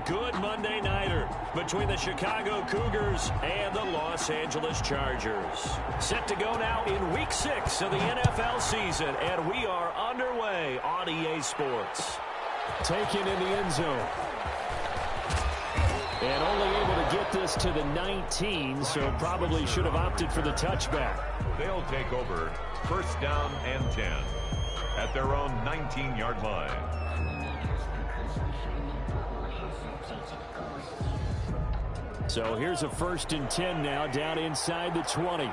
good Monday nighter between the Chicago Cougars and the Los Angeles Chargers. Set to go now in Week 6 of the NFL season, and we are underway on EA Sports. Taken in the end zone. And only able to get this to the 19, so probably should have opted for the touchback. They'll take over first down and 10 at their own 19-yard line. So here's a 1st and 10 now, down inside the 20. And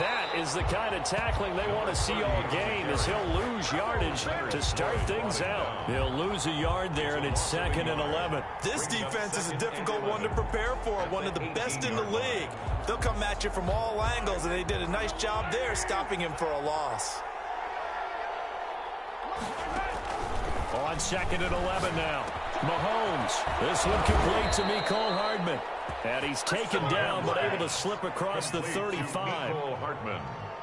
that is the kind of tackling they want to see all game, as he'll lose yardage to start things out. He'll lose a yard there, and it's 2nd and 11. This defense is a difficult one to prepare for, one of the best in the league. They'll come at you from all angles, and they did a nice job there stopping him for a loss. On 2nd and 11 now. Mahomes. This one complete to Mecole Hardman. And he's taken down, but able to slip across the 35.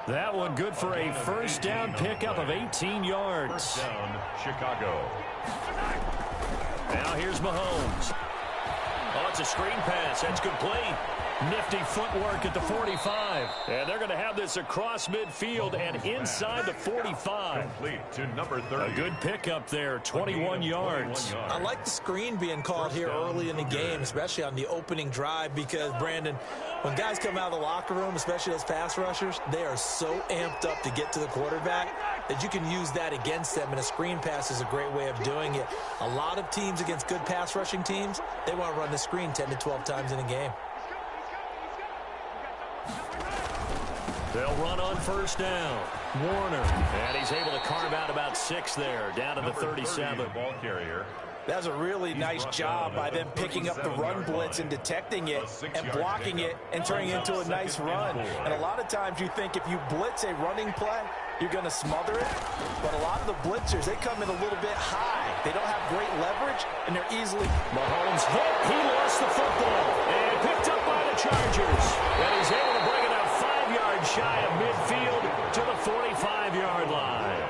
That one good for a first down pickup of 18 yards. First down, Chicago. Now here's Mahomes. Oh, it's a screen pass. That's complete. Nifty footwork at the 45. And they're going to have this across midfield and inside the 45. Complete to number 30. A good pickup there, 21 yards. I like the screen being called here early in the game, especially on the opening drive, because, Brandon, when guys come out of the locker room, especially those pass rushers, they are so amped up to get to the quarterback that you can use that against them, and a screen pass is a great way of doing it. A lot of teams against good pass rushing teams, they want to run the screen 10 to 12 times in a game. They'll run on first down. Warner. And he's able to carve out about 6 there, down to the 37. Ball carrier. That's a really nice job by them picking up the run blitz and detecting it and blocking it and turning it into a nice run. And a lot of times you think if you blitz a running play, you're going to smother it. But a lot of the blitzers, they come in a little bit high. They don't have great leverage, and they're easily... Mahomes hit. He lost the football. And picked up by the Chargers. And he's able to bring it up 5 yards shy of midfield to the 45-yard line.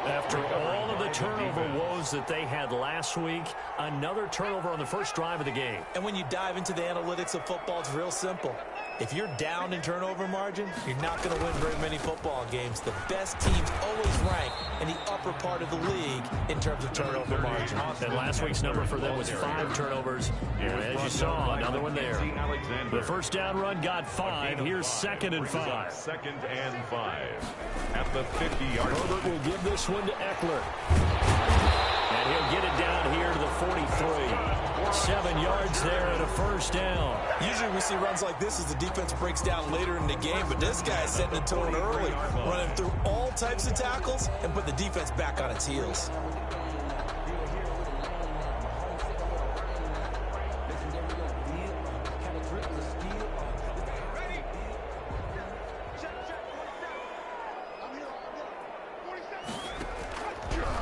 After all of the turnover woes that they had last week, another turnover on the first drive of the game. And when you dive into the analytics of football, it's real simple. If you're down in turnover margin, you're not going to win very many football games. The best teams always rank in the upper part of the league in terms of turnover margin. And last week's number for them was 5 turnovers. And as you saw, another one there. The first down run got 5. Here's 2nd and 5. 2nd and 5 at the 50-yard line. Herbert will give this one to Eckler. And he'll get it down here to the 43. 7 yards there and a first down. Usually we see runs like this as the defense breaks down later in the game, but this guy is setting the tone early, running through all types of tackles and put the defense back on its heels.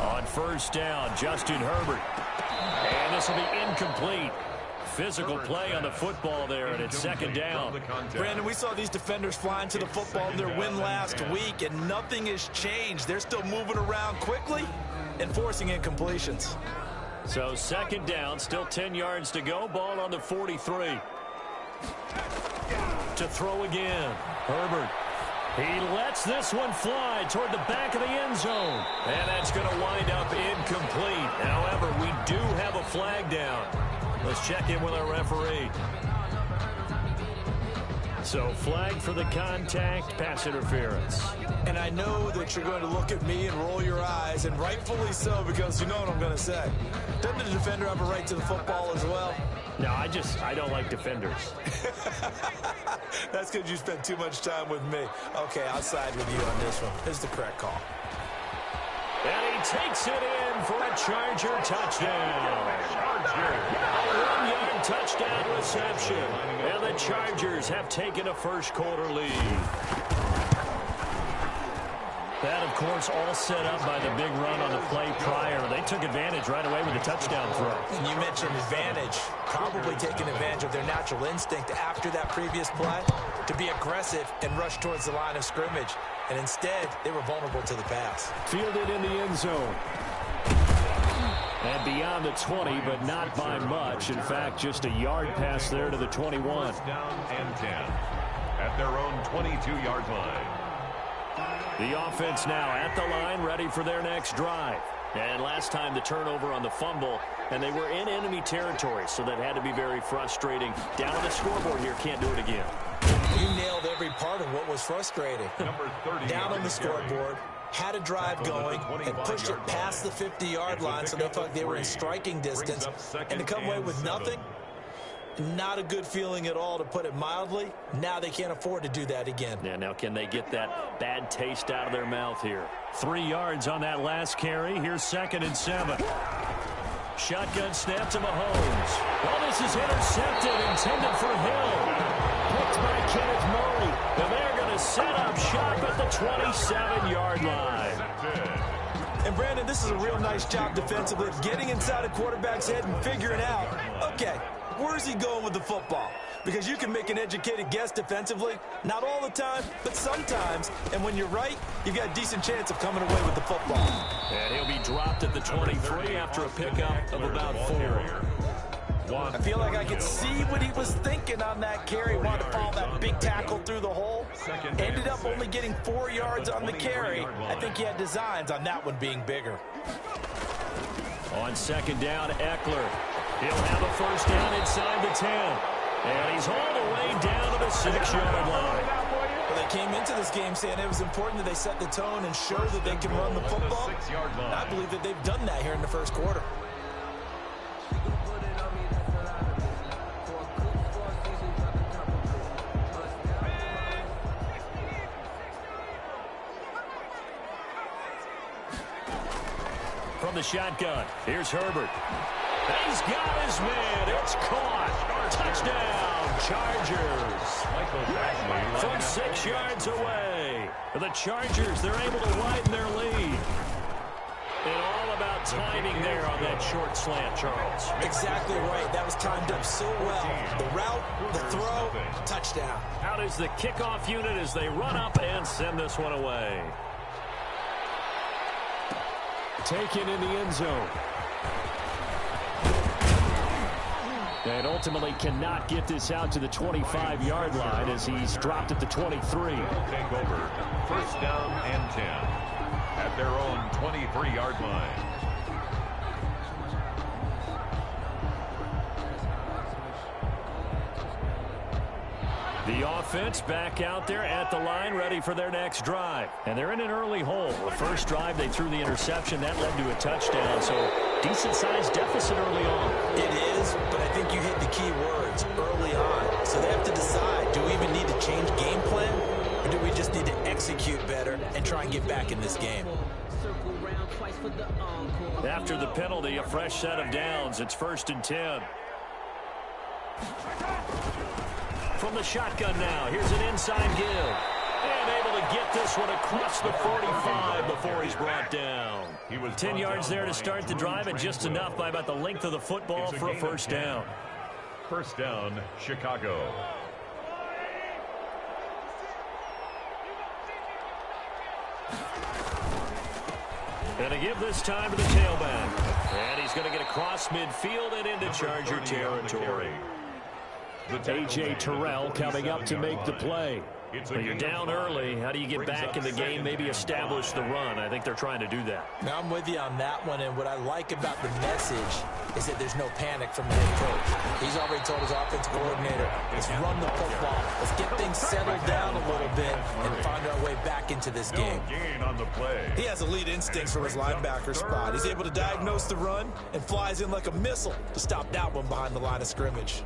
On first down, Justin Herbert. And this will be incomplete. Physical play on the football there, and it's 2nd down. Brandon, we saw these defenders flying to the football in their win last week, and nothing has changed. They're still moving around quickly and forcing incompletions. So 2nd down, still 10 yards to go. Ball on the 43. To throw again. Herbert. He lets this one fly toward the back of the end zone. And that's going to wind up incomplete. However, we do have a flag down. Let's check in with our referee. So flag for the contact, pass interference. And I know that you're going to look at me and roll your eyes, and rightfully so, because you know what I'm going to say. Doesn't the defender have a right to the football as well? No, I don't like defenders. That's because you spent too much time with me. Okay, I'll side with you on this one. This is the correct call. And he takes it in for a Charger touchdown. A 1-yard touchdown reception. And the Chargers have taken a first-quarter lead. That, of course, all set up by the big run on the play prior. They took advantage right away with the touchdown throw. And you mentioned advantage, probably taking advantage of their natural instinct after that previous play to be aggressive and rush towards the line of scrimmage. and instead they were vulnerable to the pass. Fielded in the end zone. And beyond the 20, but not by much. In fact, just a yard pass there to the 21. First down and 10 at their own 22-yard line. The offense now at the line, ready for their next drive. And last time the turnover on the fumble, and they were in enemy territory, so that had to be very frustrating. Down on the scoreboard here, can't do it again. You nailed every part of what was frustrating. Down on the scoreboard, had a drive going, and pushed it past the 50-yard line, so they felt like they were in striking distance. And to come away with nothing, not a good feeling at all, to put it mildly. Now they can't afford to do that again. Yeah, now can they get that bad taste out of their mouth here? 3 yards on that last carry. Here's 2nd and 7. Shotgun snap to Mahomes. Oh, this is intercepted, intended for Hill. Picked by Kenneth Murray. And they're going to set up shop at the 27-yard line. And, Brandon, this is a real nice job defensively, getting inside a quarterback's head and figuring out, okay, where's he going with the football? Because you can make an educated guess defensively, not all the time, but sometimes. And when you're right, you've got a decent chance of coming away with the football. And he'll be dropped at the 23 after a pickup of about 4. I feel like I could see what he was thinking on that carry. Wanted to follow that big tackle through the hole. Ended up only getting 4 yards on the carry. I think he had designs on that one being bigger. On 2nd down, Eckler. He'll have a first down inside the 10. And he's all the way down to the 6-yard line. Well, they came into this game saying it was important that they set the tone and show that they can run the football. I believe that they've done that here in the first quarter. From the shotgun, here's Herbert. He's got his man. It's caught. Touchdown, Chargers. From 6 yards away. The Chargers, they're able to widen their lead. And all about timing there on that short slant, Charles. Exactly right. That was timed up so well. The route, the throw, touchdown. Out is the kickoff unit as they run up and send this one away. Taken in the end zone. And ultimately cannot get this out to the 25-yard line as he's dropped at the 23. Take over. First down and 10 at their own 23-yard line. The offense back out there at the line, ready for their next drive. And they're in an early hole. The first drive, they threw the interception. That led to a touchdown, so decent-sized deficit early on. It is, but I think you hit the key words, early on. So they have to decide, do we even need to change game plan, or do we just need to execute better and try and get back in this game? After the penalty, a fresh set of downs. It's 1st and 10. From the shotgun now, here's an inside give. And able to get this one across the 45 before he's brought down. 10 yards there to start the drive, and just enough by about the length of the football for a first down. First down, Chicago. And a give this time to the tailback. And he's going to get across midfield and into Charger territory. A.J. Terrell coming up to make the play. But you're down early. How do you get back in the game, maybe establish the run? I think they're trying to do that. Now, I'm with you on that one, and what I like about the message is that there's no panic from the head coach. He's already told his offensive coordinator, let's run the football. Let's get things settled down a little bit and find our way back into this game. He has elite instincts from his linebacker spot. He's able to diagnose the run and flies in like a missile to stop that one behind the line of scrimmage.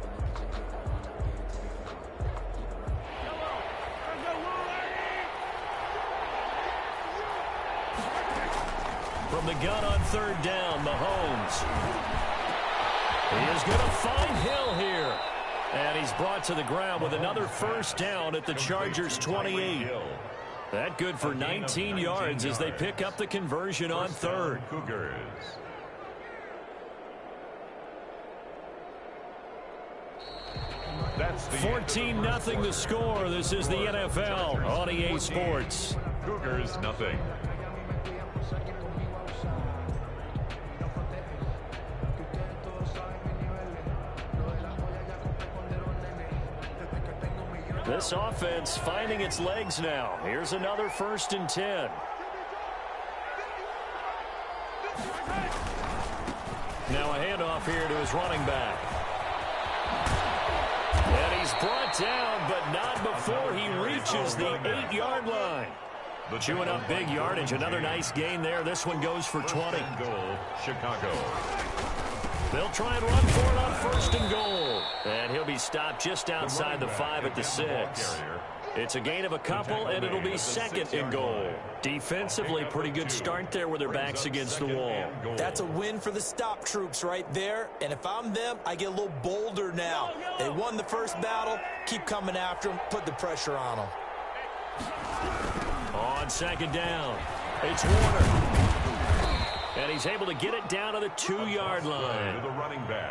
From the gun on 3rd down, Mahomes. He is going to find Hill here. And he's brought to the ground with another first down at the Chargers' 28. That good for 19 yards as they pick up the conversion on 3rd. Cougars. That's the 14-0 the score. This is the NFL on EA Sports. Cougars nothing. This offense finding its legs now. Here's another 1st and 10. Now a handoff here to his running back. And he's brought down, but not before he reaches the 8-yard line. Chewing up big yardage. Another nice gain there. This one goes for 20. Goal, Chicago. They'll try and run for it on 1st and goal. And he'll be stopped just outside the 5 at the 6. It's a gain of a couple, and it'll be 2nd and goal. Defensively, pretty good start there with their backs against the wall. That's a win for the stop troops right there. And if I'm them, I get a little bolder now. They won the first battle. Keep coming after them. Put the pressure on them. On 2nd down, it's Warner. And he's able to get it down to the 2-yard line.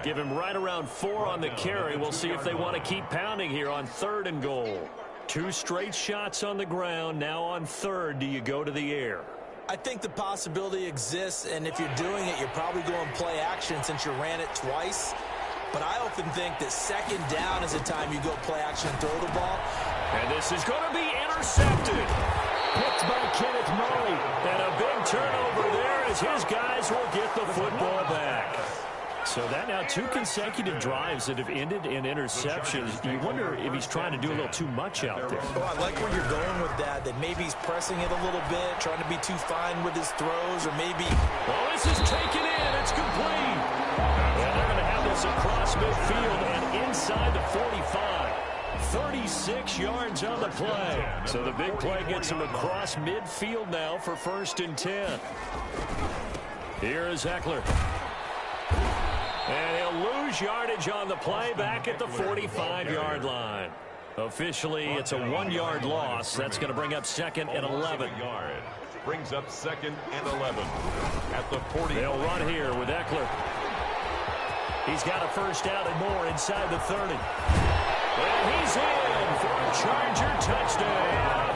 Give him right around 4 on the carry. We'll see if they want to keep pounding here on 3rd and goal. 2 straight shots on the ground. Now on 3rd, do you go to the air? I think the possibility exists, and if you're doing it, you're probably going play action since you ran it twice. But I often think that 2nd down is the time you go play action and throw the ball. And this is going to be intercepted. Picked by Kenneth Murray. And a big turnover there as his guys will get the football back. So that now 2 consecutive drives that have ended in interceptions. You wonder if he's trying to do a little too much out there. Oh, I like where you're going with that maybe he's pressing it a little bit, trying to be too fine with his throws, or maybe... Oh, this is taken in. It's complete. And they're going to have this across midfield and inside the 45. 36 yards on the play. So the big play gets him across midfield now for 1st and 10. Here is Eckler. And he'll lose yardage on the play back at the 45-yard line. Officially, it's a 1-yard loss. That's going to bring up 2nd and 11. Brings up 2nd and 11 at the 40. They'll run here with Eckler. He's got a 1st down and more inside the 30. And he's in for a Charger touchdown.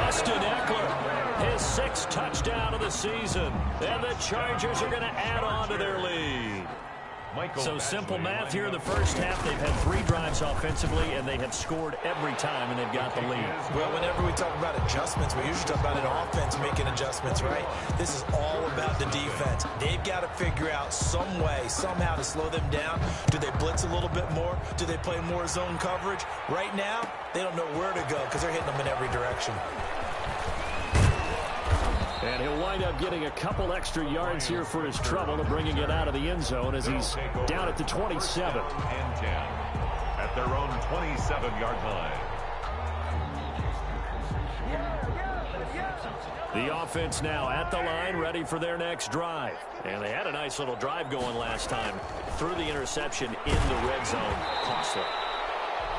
Austin Eckler, his 6th touchdown of the season. And the Chargers are going to add on to their lead. So simple math here in the first half. They've had 3 drives offensively, and they have scored every time, and they've got the lead. Well, whenever we talk about adjustments, we usually talk about an offense making adjustments, right? This is all about the defense. They've got to figure out some way, somehow to slow them down. Do they blitz a little bit more? Do they play more zone coverage? Right now, they don't know where to go because they're hitting them in every direction. And he'll wind up getting a couple extra yards here for his trouble, bringing it out of the end zone as he's down at the 27. And 10 at their own 27-yard line. The offense now at the line, ready for their next drive. And they had a nice little drive going last time. Threw the interception in the red zone. Costly.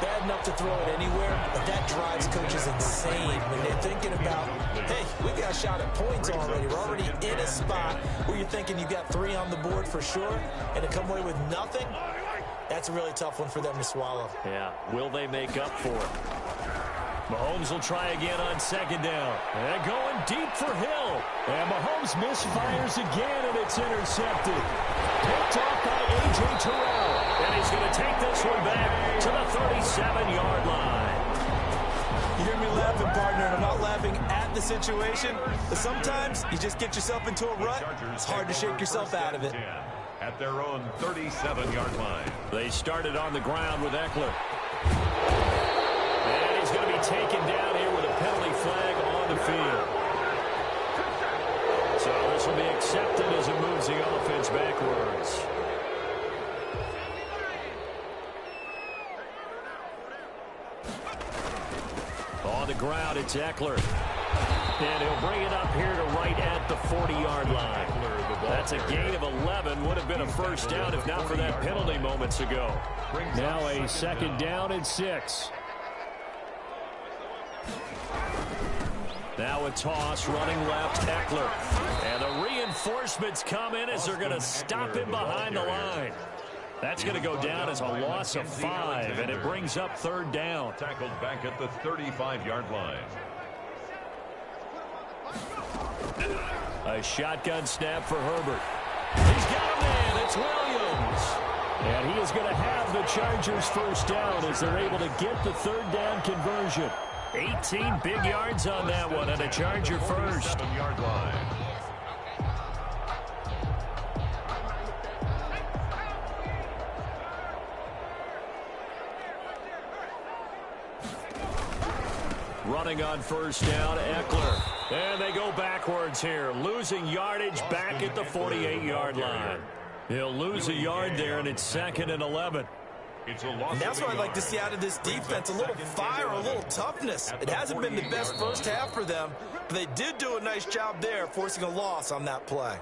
Bad enough to throw it anywhere, but that drives coaches insane when they're thinking about, hey, we got a shot at points already. We're already in a spot where you're thinking you got 3 on the board for sure, and to come away with nothing, that's a really tough one for them to swallow. Yeah, will they make up for it? Mahomes will try again on 2nd down. And going deep for Hill. And Mahomes misfires again, and it's intercepted. Picked off by A.J. Terrell. And he's going to take this one back to the 37-yard line. You hear me laughing, partner, and I'm not laughing at the situation, but sometimes you just get yourself into a rut. It's hard to shake yourself out of it. At their own 37-yard line. They started on the ground with Eckler. And he's going to be taken down here with a penalty flag on the field. So this will be accepted as it moves the offense backwards. On the ground, it's Eckler. And he'll bring it up here to right at the 40-yard line. That's a gain of 11. Would have been a 1st down if not for that penalty moments ago. Now a 2nd down and 6. Now a toss, running left, Eckler. And the reinforcements come in as they're going to stop him behind the line. That's going to go down as a loss of 5, and it brings up 3rd down. Tackled back at the 35-yard line. A shotgun snap for Herbert. He's got a man. It's Williams. And he is going to have the Chargers 1st down as they're able to get the 3rd down conversion. 18 big yards on that one, and a Charger 1st. 7-yard line. Running on 1st down, Eckler. And they go backwards here, losing yardage back at the 48-yard line. He'll lose a yard there, and it's 2nd and 11. And that's what I'd like to see out of this defense, a little fire, a little toughness. It hasn't been the best first half for them, but they did do a nice job there, forcing a loss on that play.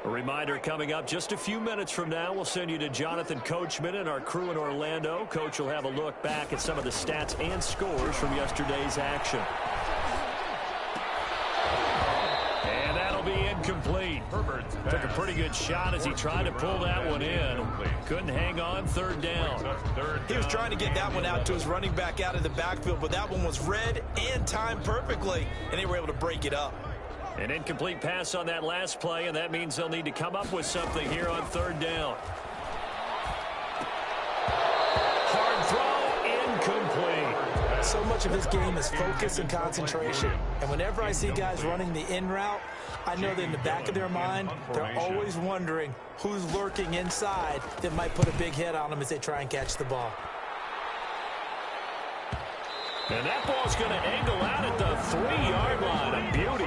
A reminder coming up just a few minutes from now, we'll send you to Jonathan Coachman and our crew in Orlando. Coach will have a look back at some of the stats and scores from yesterday's action. And that'll be incomplete. Took a pretty good shot as he tried to pull that one in. Couldn't hang on, 3rd down. He was trying to get that one out to his running back out of the backfield, but that one was read and timed perfectly, and they were able to break it up. An incomplete pass on that last play, and that means they'll need to come up with something here on 3rd down. Hard throw, incomplete. So much of his game is focus and concentration. And whenever I see guys running the in route, I know that in the back of their mind, they're always wondering who's lurking inside that might put a big hit on them as they try and catch the ball. And that ball's going to angle out at the 3-yard line. A beauty.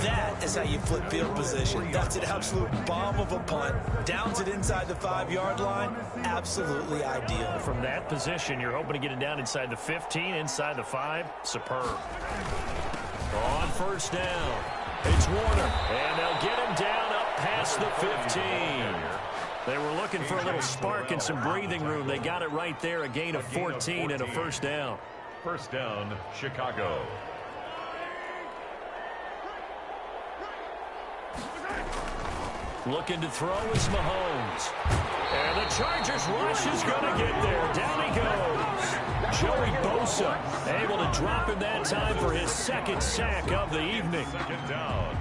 That is how you flip field position. That's an absolute bomb of a punt. Downs it inside the 5-yard line. Absolutely ideal. From that position, you're hoping to get it down inside the 15, inside the 5. Superb. On 1st down, it's Warner. And they'll get him down up past the 15. They were looking for a little spark and some breathing room. They got it right there, a gain of 14 and a 1st down. 1st down, Chicago. Looking to throw is Mahomes. And the Chargers rush is going to get there. Down he goes. Joey Bosa able to drop him that time for his 2nd sack of the evening. 2nd down.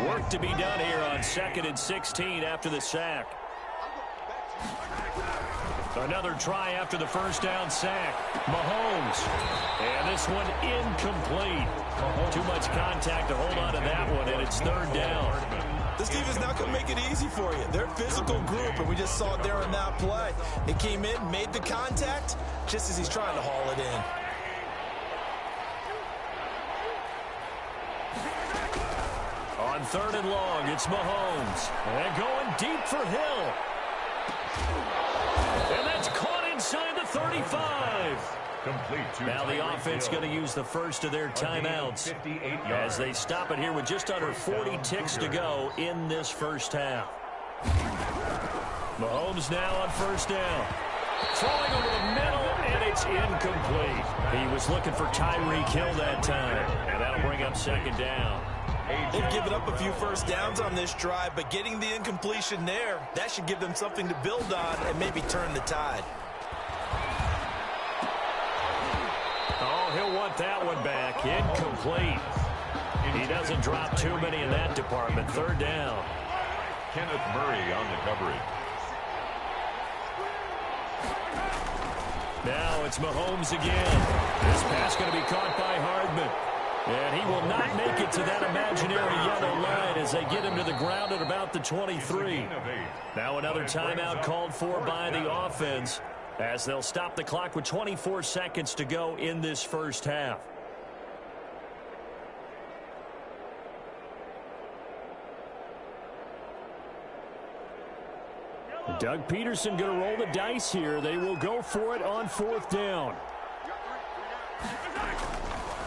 Work to be done here on 2nd and 16 after the sack. Another try after the 1st down sack. Mahomes. And this one incomplete. Too much contact to hold on to that one, and it's 3rd down. This defense not going to make it easy for you. They're a physical group, and we just saw it there in that play. It came in, made the contact, just as he's trying to haul it in. On 3rd and long, it's Mahomes. And going deep for Hill. And that's caught inside the 35. Now the offense going to use the first of their timeouts as they stop it here with just under 40 ticks to go in this 1st half. Mahomes now on 1st down. Throwing over the middle, and it's incomplete. He was looking for Tyreek Hill that time, and that'll bring up 2nd down. They've given up a few 1st downs on this drive, but getting the incompletion there, that should give them something to build on and maybe turn the tide. Oh, he'll want that one back. Incomplete. He doesn't drop too many in that department. 3rd down. Kenneth Murray on the coverage. Now it's Mahomes again. This pass going to be caught by Hardman. And he will not make it to that imaginary yellow line as they get him to the ground at about the 23. Now another timeout called for by the offense as they'll stop the clock with 24 seconds to go in this 1st half. Doug Peterson going to roll the dice here. They will go for it on 4th down.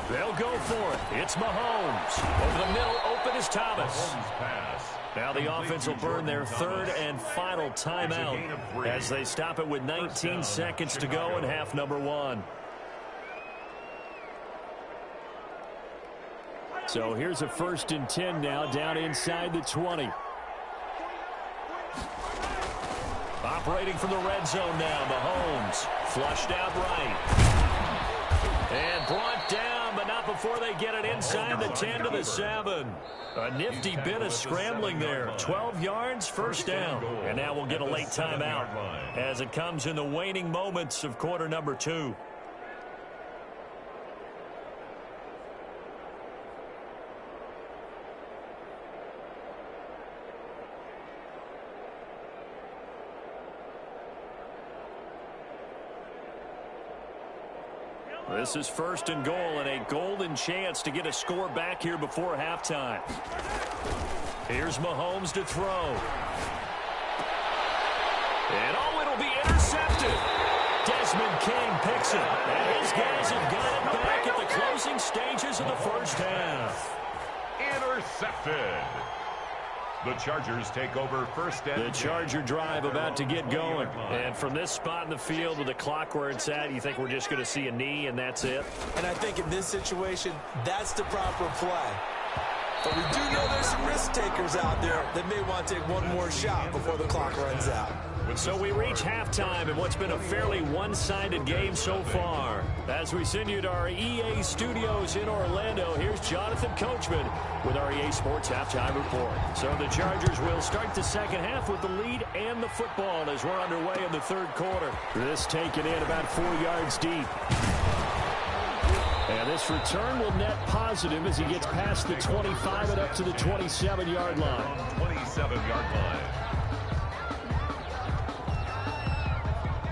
They'll go for it. It's Mahomes. Over the middle, open is Thomas. Mahomes' pass Now the offense will burn their third and final timeout as they stop it with 19 seconds to go in half number 1. So here's a 1st and 10 now down inside the 20. Operating from the red zone now, Mahomes flushed out right. And brought down, but not before they get it inside the 10 to the 7. A nifty bit of scrambling there. 12 yards, 1st down. And now we'll get a late timeout as it comes in the waning moments of quarter number 2. This is 1st and goal and a golden chance to get a score back here before halftime. Here's Mahomes to throw. And it'll be intercepted. Desmond King picks it. And his guys have got it back at the closing stages of the 1st half. Intercepted. The Chargers take over 1st and 10. The Charger drive about to get going. And from this spot in the field with the clock where it's at, you think we're just going to see a knee and that's it? And I think in this situation, that's the proper play. But we do know there's some risk takers out there that may want to take one more shot before the clock runs out. So we reach halftime in what's been a fairly one-sided game so far. As we send you to our EA studios in Orlando, here's Jonathan Coachman with our EA Sports Halftime Report. So the Chargers will start the second half with the lead and the football as we're underway in the 3rd quarter. This taken in about 4 yards deep. And this return will net positive as he gets past the 25 and up to the 27-yard line. 27-yard line.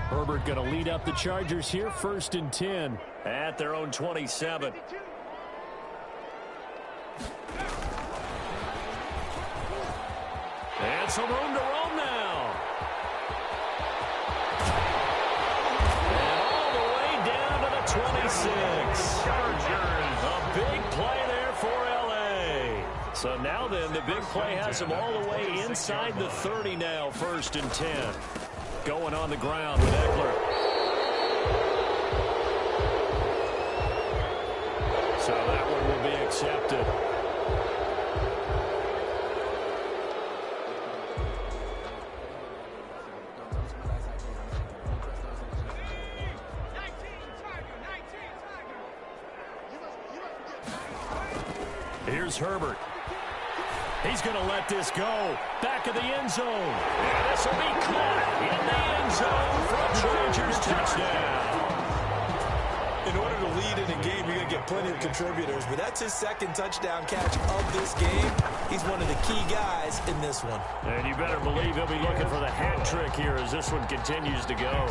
Herbert going to lead up the Chargers here, 1st and 10 at their own 27. And some room to roam now. And all the way down to the 26. Chargers. A big play there for L.A. So now then, the big play has them all the way inside the 30 now, 1st and 10. Going on the ground with Eckler. So that one will be accepted. Here's Herbert. He's going to let this go. Back of the end zone. And this will be caught in the end zone for a Chargers touchdown. In order to lead in a game, you're going to get plenty of contributors, but that's his 2nd touchdown catch of this game. He's one of the key guys in this one. And you better believe he'll be looking for the hat trick here as this one continues to go.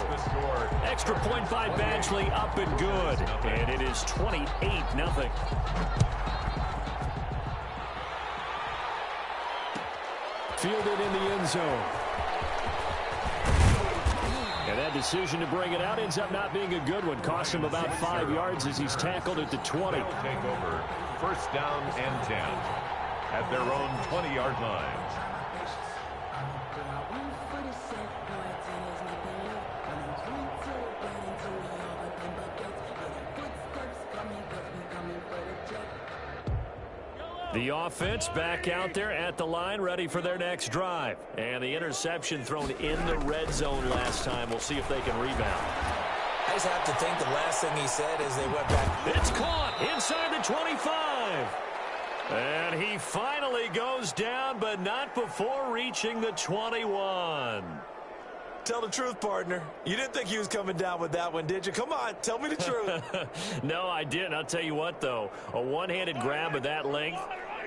Extra point by Badgley, up and good. And it is 28-0. Fielded in the end zone. And that decision to bring it out ends up not being a good one. Costs him about 5 yards as he's tackled at the 20. Take over 1st down and 10 at their own 20-yard line. The offense back out there at the line, ready for their next drive. And the interception thrown in the red zone last time. We'll see if they can rebound. I just have to think the last thing he said as they went back. It's caught inside the 25. And he finally goes down, but not before reaching the 21. Tell the truth, partner. You didn't think he was coming down with that one, did you? Come on, tell me the truth. No, I didn't. I'll tell you what, though. A one-handed grab of that length.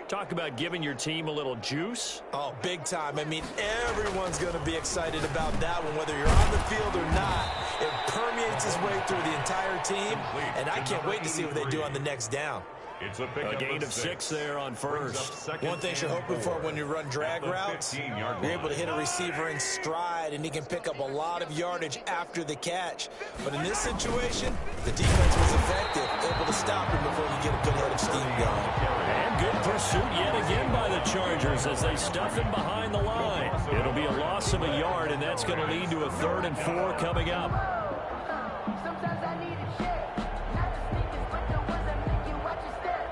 Talk about giving your team a little juice. Oh, big time. I mean, everyone's going to be excited about that one, whether you're on the field or not. It permeates its way through the entire team, and I can't wait to see what they do on the next down. It's a gain of 6 there on first. One thing you're hoping for when you run drag routes, you're able to hit a receiver in stride, and he can pick up a lot of yardage after the catch. But in this situation, the defense was effective, able to stop him before you get a good head of steam going. And good pursuit yet again by the Chargers as they stuff him behind the line. It'll be a loss of a yard, and that's going to lead to a 3rd and 4 coming up. Sometimes I need a check. Not the sneakers, but the ones that make you watch your step.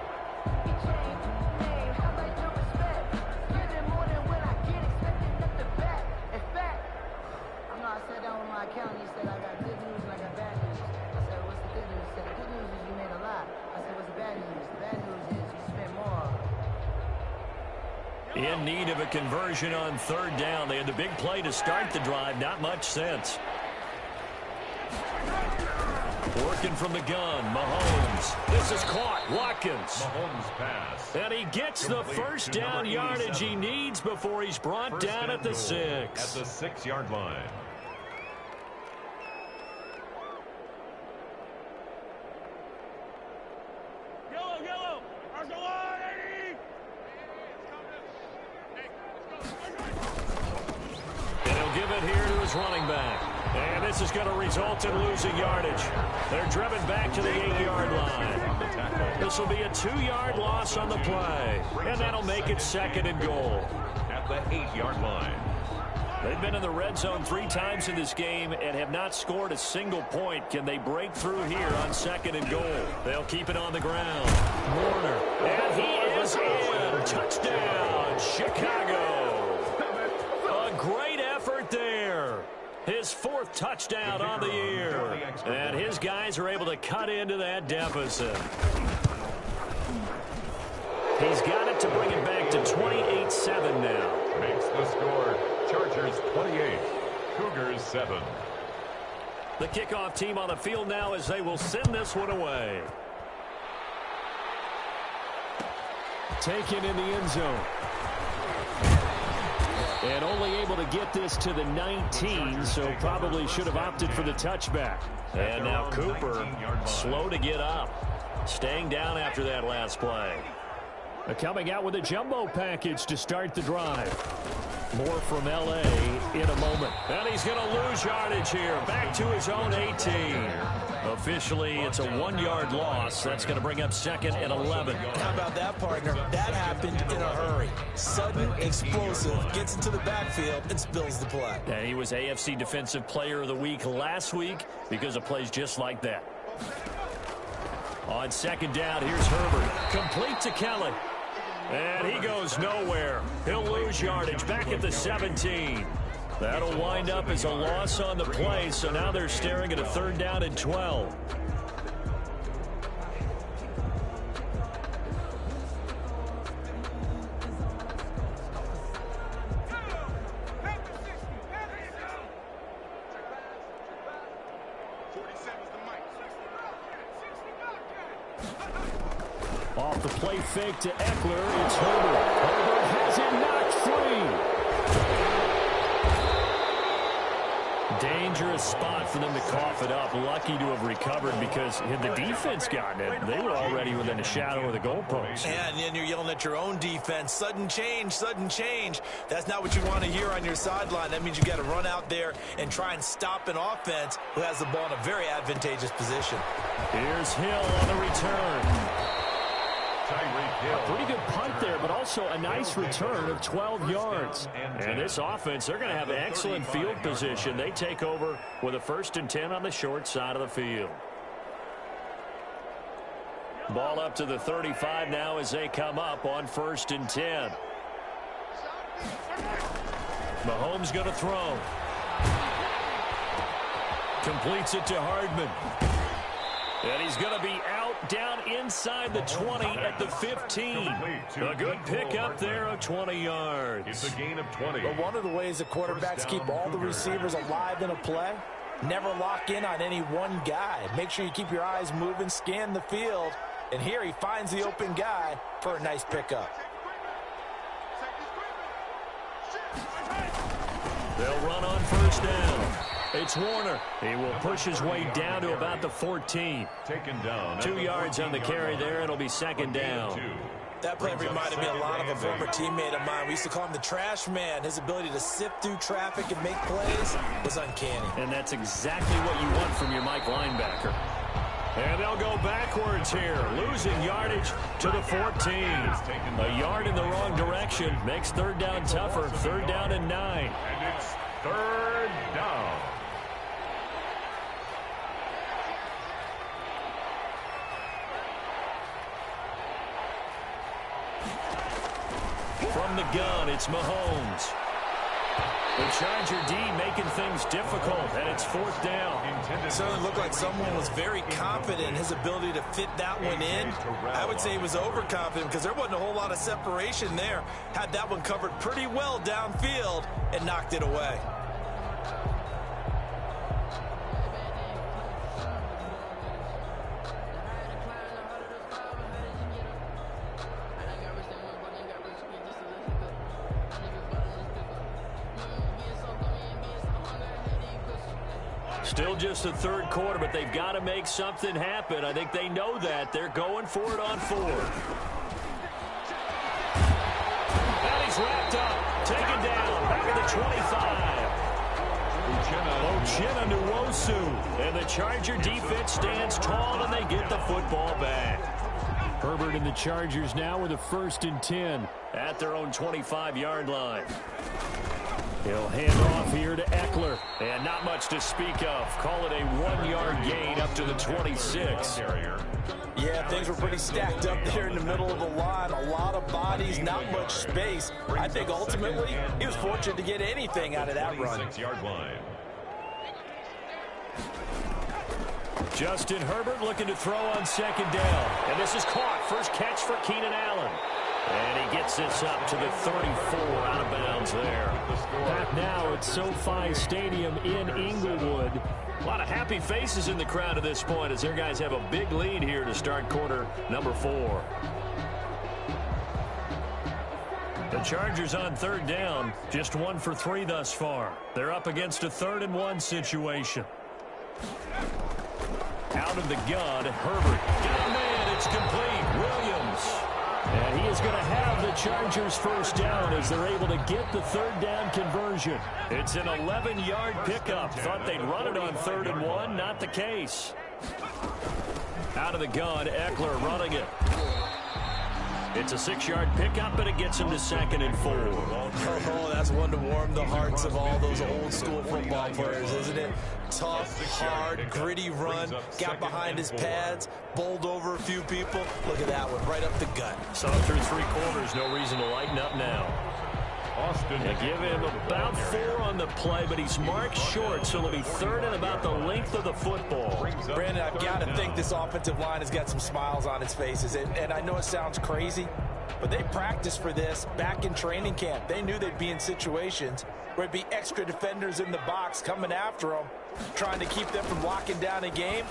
Get change, name, how about your respect? Giving more than when I get expected at the back. In fact, I sat down with my accountant. He said, I got good news and I got bad news. I said, what's the good news? He said, the good news is you made a lot. I said, what's the bad news? The bad news is you spent more. In need of a conversion on 3rd down. They had the big play to start the drive. Not much sense. Working from the gun, Mahomes. This is caught. Watkins. Mahomes pass. And he gets the first down yardage he needs before he's brought down at the 6. At the 6-yard line. Yellow. And he'll give it here to his running back. And this is going to result in losing yardage. They're driven back to the 8-yard line. This will be a 2-yard loss on the play. And that'll make it 2nd and goal. At the 8-yard line. They've been in the red zone 3 times in this game and have not scored a single point. Can they break through here on 2nd and goal? They'll keep it on the ground. Warner. And he is in. Touchdown, Chicago. A great effort there. His 4th touchdown on the year. And his guys are able to cut into that deficit. He's got it to bring it back to 28-7 now. Makes the score. Chargers 28, Cougars 7. The kickoff team on the field now as they will send this one away. Taken in the end zone. And only able to get this to the 19, so probably should have opted for the touchback. And now Cooper, slow to get up. Staying down after that last play. Coming out with a jumbo package to start the drive. More from L.A. in a moment. And he's going to lose yardage here. Back to his own 18. Officially, it's a 1-yard loss. That's going to bring up 2nd and 11. How about that, partner? That happened in a hurry. Sudden, explosive, gets into the backfield, and spills the play. And he was AFC Defensive Player of the Week last week because of plays just like that. On 2nd down, here's Herbert. Complete to Kelly. And he goes nowhere. He'll lose yardage back at the 17. That'll wind up as a loss on the play, so now they're staring at a 3rd down and 12. Off the play fake to Eckler, it's Herbert. Herbert has it knocked free. Dangerous spot for them to cough it up. Lucky to have recovered because had the defense gotten it, they were already within a shadow of the goalpost. And then you're yelling at your own defense. Sudden change, sudden change. That's not what you want to hear on your sideline. That means you got to run out there and try and stop an offense who has the ball in a very advantageous position. Here's Hill on the return. A pretty good punt there, but also a nice return of 12 yards. And this offense, they're going to have excellent field position. They take over with a 1st and 10 on the short side of the field. Ball up to the 35 now as they come up on 1st and 10. Mahomes going to throw. Completes it to Hardman. And he's going to be out down inside the 20 at the 15. A good pickup there of 20 yards. It's a gain of 20. But one of the ways the quarterbacks keep all the receivers alive in a play, never lock in on any one guy. Make sure you keep your eyes moving, scan the field. And here he finds the open guy for a nice pickup. They'll run on 1st down. It's Warner. He will push his way down to about the 14. Taken down. 2 yards on the carry there. It'll be 2nd down. That play reminded me a lot of a former teammate of mine. We used to call him the trash man. His ability to sift through traffic and make plays was uncanny. And that's exactly what you want from your Mike linebacker. And they'll go backwards here, losing yardage to the 14. A yard in the wrong direction makes third down tougher. Third down and 9. And it's third down. From the gun, it's Mahomes. The Charger D making things difficult, and it's fourth down. It certainly looked like someone was very confident in his ability to fit that one in. I would say he was overconfident because there wasn't a whole lot of separation there. Had that one covered pretty well downfield and knocked it away. Still just the third quarter, but they've got to make something happen. I think they know that. They're going for it on fourth. And he's wrapped up, taken down, back at the 25. Uchenna Nwosu. And the Charger defense stands tall, and they get the football back. Herbert and the Chargers now with a 1st and 10 at their own 25-yard line. He'll hand off here to Eckler, and not much to speak of. Call it a 1-yard gain up to the 26. Yeah, things were pretty stacked up there in the middle of the line. A lot of bodies, not much space. I think ultimately he was fortunate to get anything out of that run. 26-yard line. Justin Herbert looking to throw on second down. And this is caught. First catch for Keenan Allen. And he gets this up to the 34, out of bounds there. Back now at SoFi Stadium in Inglewood. A lot of happy faces in the crowd at this point as their guys have a big lead here to start quarter number 4. The Chargers on third down, just 1 for 3 thus far. They're up against a 3rd and 1 situation. Out of the gun, Herbert. Got a man, it's complete. Williams. And he is going to have the Chargers first down as they're able to get the third down conversion. It's an 11-yard pickup. Thought they'd run it on 3rd and 1. Not the case. Out of the gun, Eckler running it. It's a 6-yard pickup, but it gets him to 2nd and 4. Oh, that's one to warm the hearts of all those old-school football players, isn't it? Tough, hard, gritty run, got behind his pads, bowled over a few people. Look at that one, right up the gut. Saw through 3 quarters, no reason to lighten up now. They give him about 4 on the play, but he's marked short, so it'll be 3rd and about the length of the football. Brandon, I've got to think this offensive line has got some smiles on its faces, and I know it sounds crazy, but they practiced for this back in training camp. They knew they'd be in situations where it'd be extra defenders in the box coming after them, trying to keep them from locking down a game.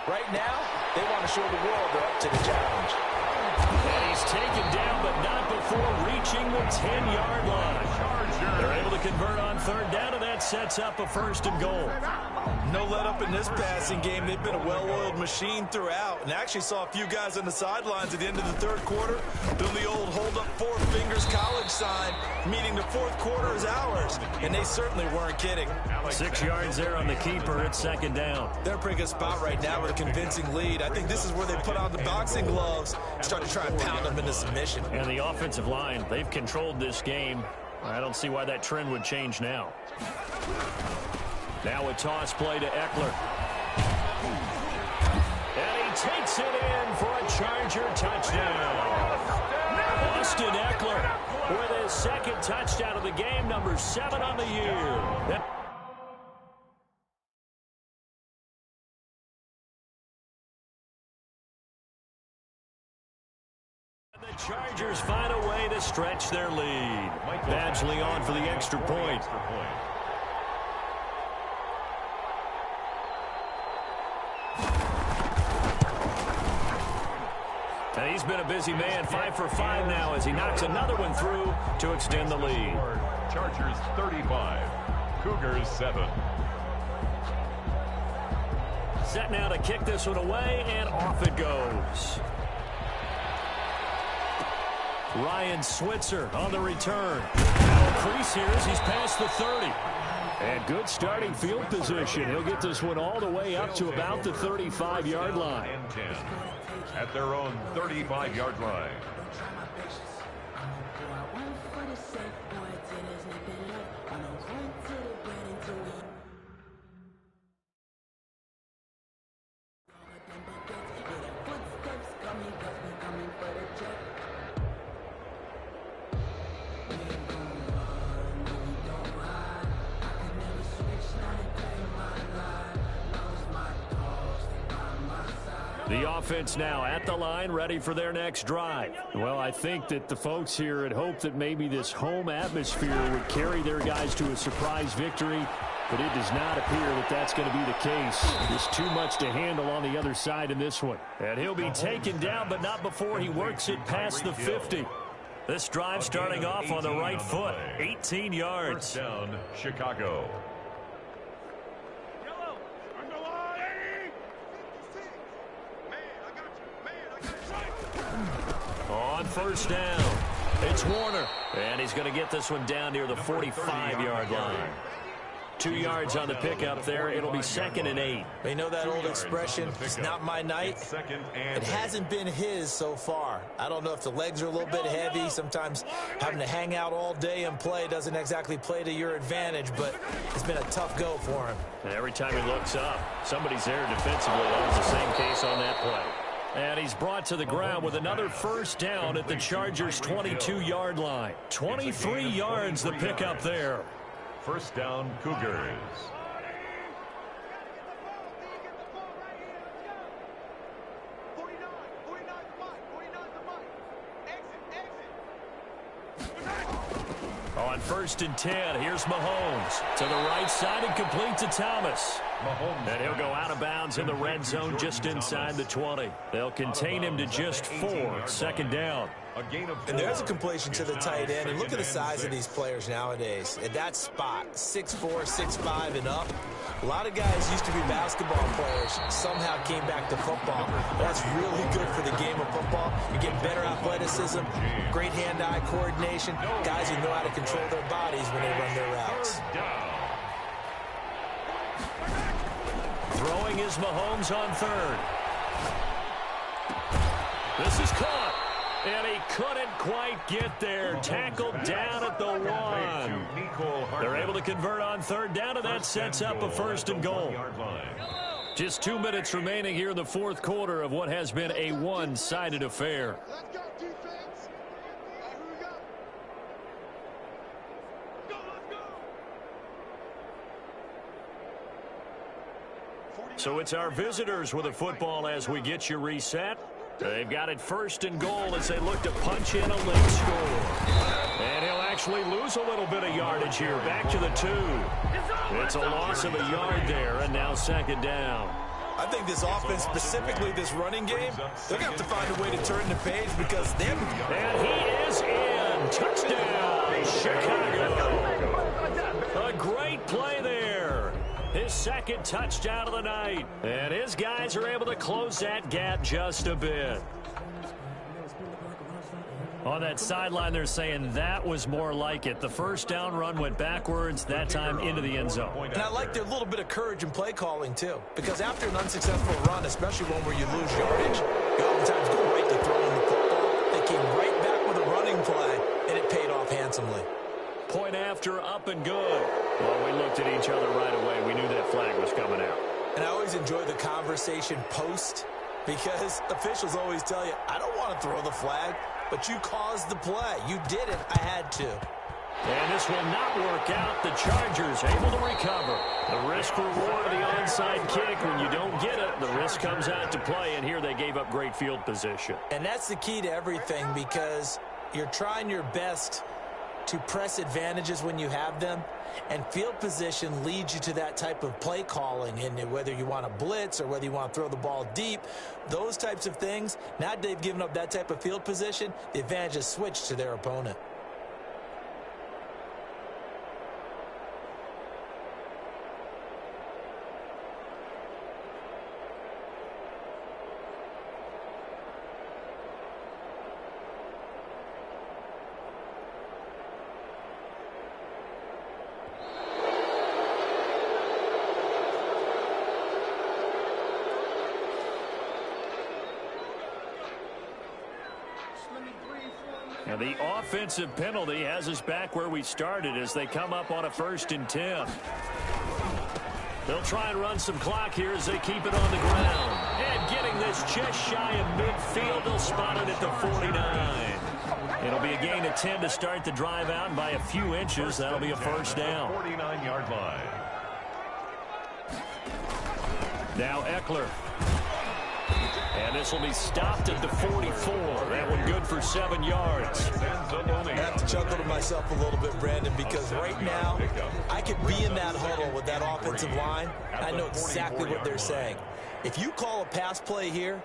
Right now, they want to show the world they're up to the challenge. And he's taken down, but not before reaching the 10-yard line. They're able to convert on third down, and that sets up a 1st and goal. No let up in this passing game. They've been a well-oiled machine throughout, and actually saw a few guys on the sidelines at the end of the 3rd quarter doing the old hold up 4 fingers college sign, meaning the 4th quarter is ours, and they certainly weren't kidding. 6 yards there on the keeper. It's 2nd down. They're in a pretty good spot right now with a convincing lead. I think this is where they put on the boxing gloves and start to try and pound them into submission. And the offensive line, they've controlled this game. I don't see why that trend would change now. Now a toss play to Eckler. And he takes it in for a Charger touchdown. Austin Eckler with his 2nd touchdown of the game, number 7 on the year. The Chargers find a way to stretch their lead. Badgley on for the extra point. And he's been a busy man, 5 for 5 now as he knocks another one through to extend the lead. Chargers 35, Cougars 7. Set now to kick this one away, and off it goes. Ryan Switzer on the return. Now a crease here as he's past the 30. And good starting field position. He'll get this one all the way up to about the 35-yard line. And 10 at their own 35-yard line. The offense now at the line, ready for their next drive. Well, I think that the folks here had hoped that maybe this home atmosphere would carry their guys to a surprise victory, but it does not appear that that's going to be the case. There's too much to handle on the other side in this one. And he'll be taken down, but not before he works it past the 50. This drive starting off on the right foot, 18 yards. First down, Chicago. On first down, it's Warner. And he's going to get this one down near the 45-yard line. 2 yards on the pickup there. It'll be 2nd and 8. You know that old expression, it's not my night? It hasn't been his so far. I don't know if the legs are a little bit heavy. Sometimes having to hang out all day and play doesn't exactly play to your advantage, but it's been a tough go for him. And every time he looks up, somebody's there defensively. That was the same case on that play. And he's brought to the ground with another first down at the Chargers' 22-yard line. 23 yards the pickup there. First down, Cougars. On 1st and 10, here's Mahomes to the right side and complete to Thomas. And he'll go out of bounds in the red zone just inside the 20. They'll contain him to just 4. 2nd down. And there's a completion to the tight end. And look at the size of these players nowadays. At that spot, 6'4", 6'5", and up. A lot of guys used to be basketball players, somehow came back to football. That's really good for the game of football. You get better athleticism, great hand-eye coordination, guys who know how to control their bodies when they run their routes. Throwing is Mahomes on 3rd. This is caught. And he couldn't quite get there. Tackled down at the 1. They're able to convert on 3rd down, and that sets up a 1st and goal. Just 2 minutes remaining here in the 4th quarter of what has been a one-sided affair. So it's our visitors with the football as we get you reset. They've got it 1st and goal as they look to punch in a late score. And he'll actually lose a little bit of yardage here. Back to the 2. It's a loss of a yard there, and now 2nd down. I think this offense, specifically this running game, they're going to have to find a way to turn the page because they haven't. And he is in. Touchdown, Chicago. A great play there. His 2nd touchdown of the night. And his guys are able to close that gap just a bit. On that sideline, they're saying that was more like it. The first down run went backwards, that time into the end zone. And I like their little bit of courage in play calling, too. Because after an unsuccessful run, especially one where you lose yardage, you oftentimes go right to throwing the football. They came right back with a running play, and it paid off handsomely. Point after, up and good. Well, we looked at each other right away. We knew that flag was coming out. And I always enjoy the conversation post because officials always tell you, I don't want to throw the flag, but you caused the play. You did it. I had to. And this will not work out. The Chargers able to recover. The risk-reward of the onside kick. When you don't get it, the risk comes out to play, and here they gave up great field position. And that's the key to everything because you're trying your best to press advantages when you have them, and field position leads you to that type of play calling. And whether you want to blitz or whether you want to throw the ball deep, those types of things, now they've given up that type of field position, the advantage is switched to their opponent. And the offensive penalty has us back where we started as they come up on a 1st and 10. They'll try and run some clock here as they keep it on the ground. And getting this just shy of midfield, they'll spot it at the 49. It'll be a gain of 10 to start the drive out, and by a few inches, that'll be a 1st down. 49-yard line. Now Eckler. And this will be stopped at the 44. That one good for 7 yards. I have to chuckle to myself a little bit, Brandon, because right now I could be in that huddle with that offensive line. I know exactly what they're saying. If you call a pass play here,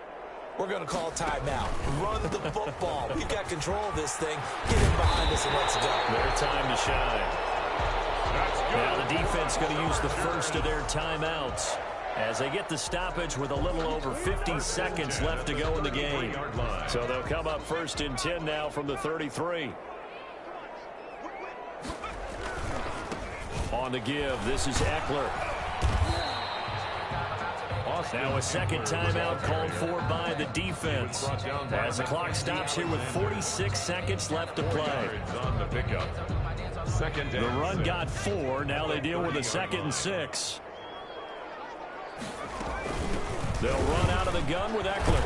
we're going to call a timeout. Run the football. We've got control of this thing. Get him behind us and let's go. Their time to shine. Now the defense going to use the first of their timeouts as they get the stoppage with a little over 50 seconds left to go in the game. So they'll come up 1st and 10 now from the 33. On the give, this is Eckler. Now a second timeout called for by the defense as the clock stops here with 46 seconds left to play. The run got 4. Now they deal with a 2nd and 6. They'll run out of the gun with Eckler.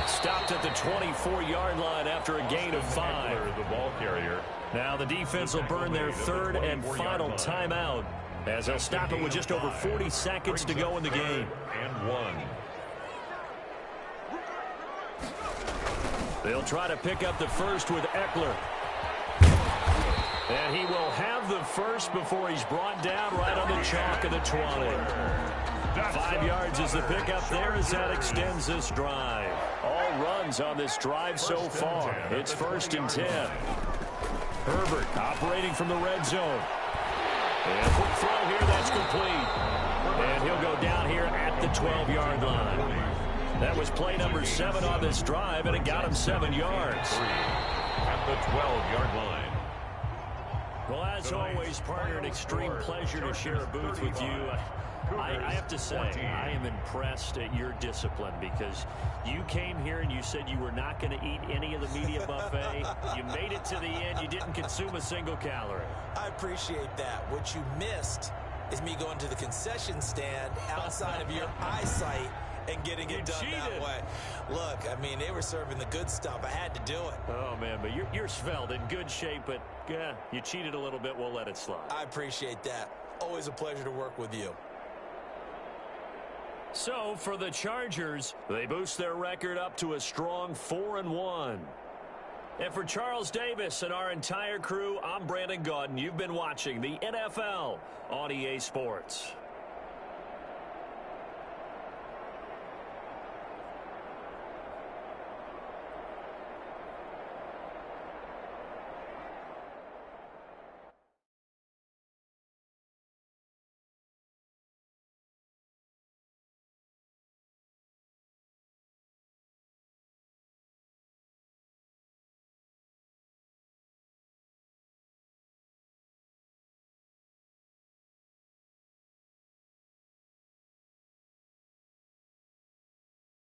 Stopped at the 24-yard line after a gain of 5. The ball carrier. Now the defense will burn their 3rd and final timeout as they'll stop it with just over 40 seconds to go in the game. And 1. They'll try to pick up the first with Eckler. And he will have the first before he's brought down right on the chalk of the 20. 5 yards is the pickup there as that extends this drive. All runs on this drive so far. It's 1st and 10. Herbert operating from the red zone. And a quick throw here, that's complete. And he'll go down here at the 12-yard line. That was play number 7 on this drive, and it got him 7 yards. At the 12-yard line. Well, as always, partner, an extreme pleasure to share a booth with you. I have to say, I am impressed at your discipline because you came here and you said you were not going to eat any of the media buffet. You made it to the end. You didn't consume a single calorie. I appreciate that. What you missed is me going to the concession stand outside of your eyesight and getting it done that way. Look, I mean, they were serving the good stuff. I had to do it. Oh, man, but you're svelte, in good shape, but you cheated a little bit. We'll let it slide. I appreciate that. Always a pleasure to work with you. So, for the Chargers, they boost their record up to a strong 4-1. And for Charles Davis and our entire crew, I'm Brandon Gaudin. You've been watching the NFL on EA Sports.